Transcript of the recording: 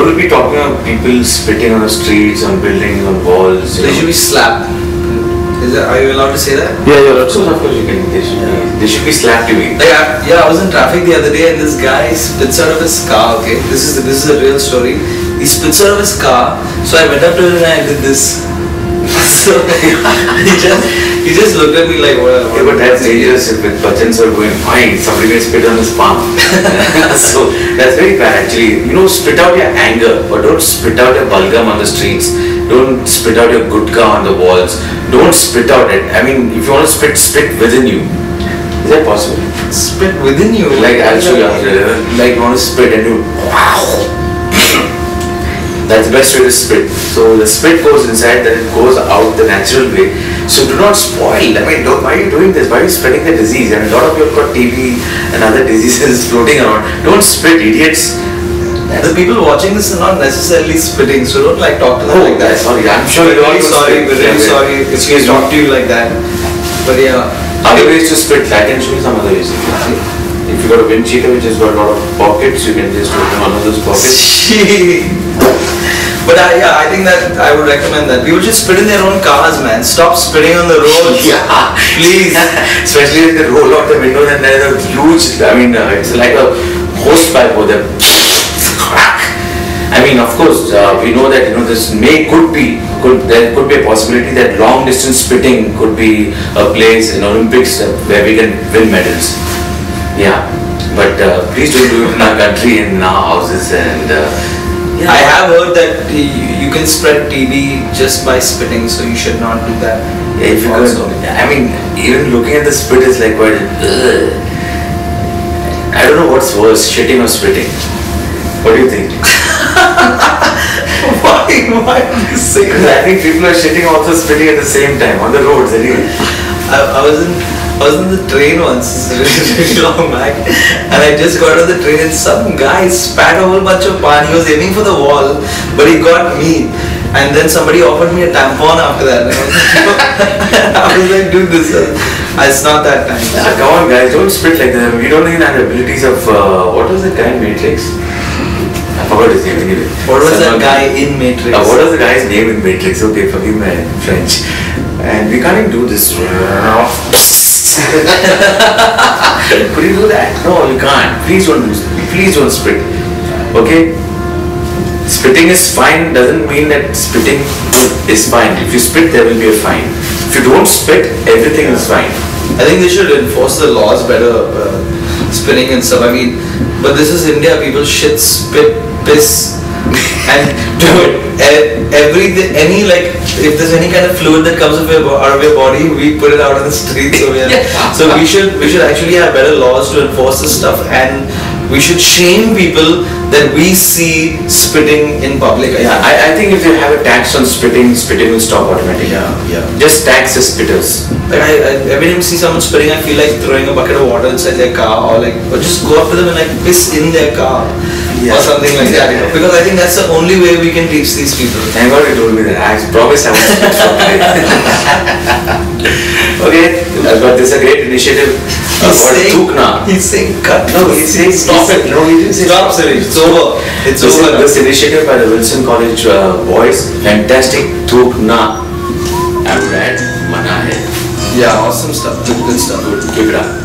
What will be talking about people spitting on the streets, on buildings, on walls? They should be slapped. Are you allowed to say that? Yeah, you're allowed to. Of course you can. They should be slapped, you mean? I was in traffic the other day and this guy spits out of his car. Okay, this is a real story. He spits out of his car. So I went up to him and I did this. So he just looked at me like, what? Yeah, but that's dangerous if buttons are going fine. Somebody may spit on his palm. So that's very bad actually. Spit out your anger, but don't spit out your balgam on the streets. Don't spit out your gutka on the walls. Don't spit out it. I mean, if you want to spit within you. Is that possible? Spit within you? Like I'll show you after. Like you want to spit and you That's the best way to spit. So the spit goes inside, then it goes out the natural way. So do not spoil. I mean, why are you doing this? Why are you spreading the disease? And a lot of you have got TB and other diseases floating around. Don't spit, idiots. The people watching this are not necessarily spitting, so don't talk to them like that. Sorry, I'm sure we're really sorry. We're really sorry if we talk to you like that. But yeah. Other ways to spit, I can show you some other ways. If you got a wind cheater which has got a lot of pockets, you can just open one of those pockets. But I think that I would recommend that. People should spit in their own cars, man. Stop spitting on the road. Yeah, please. Especially if they roll out the window and there's a huge, it's like a hose pipe over there. I mean, of course, we know that there could be a possibility that long distance spitting could be a place in Olympics where we can win medals. Yeah, but please don't do it in our country, in our houses, and I have heard that you can spread TB just by spitting, so you should not do that. Yeah, if you also. I mean, even looking at the spit is like quite. I don't know what's worse, shitting or spitting. What do you think? Why do you say that? I think people are shitting also spitting at the same time on the roads anyway. I was in the train once, really long back, and I just got on the train and some guy spat a whole bunch of pan. He was aiming for the wall, but he got me. And then somebody offered me a tampon after that. And I was like, dude, it's not that time. Come on guys, don't spit like that. We don't even have the abilities of, what was that guy in Matrix? I forgot his name anyway. What was that guy in Matrix? What was the guy's name in Matrix? Okay, forgive my French. And we can't even do this. Could you do that? No, you can't. Please don't spit. Okay? Spitting is fine doesn't mean that spitting is fine. If you spit, there will be a fine. If you don't spit, everything is fine. I think they should enforce the laws better, spitting and stuff. I mean, but this is India. People shit, spit, piss, and do it. Everything, if there's any kind of fluid that comes out of your body, we put it out on the streets. So we should actually have better laws to enforce this stuff, and we should shame people that we see spitting in public. I think if you have a tax on spitting will stop automatically. Yeah. Just tax the spitters. Every time I see someone spitting, I feel like throwing a bucket of water inside their car, or just go up to them and piss in their car. Or something like that, because I think that's the only way we can teach these people. Thank God you told me that. I promise I won't spit someday. Okay, but this is a great initiative. He's saying cut. No, he's saying stop it. No, he didn't say stop. It's over. It's over. This initiative by the Wilson College boys, fantastic. Thukna. I'm glad. Mana hai. Yeah, awesome stuff. Good stuff. Good. Keep it up.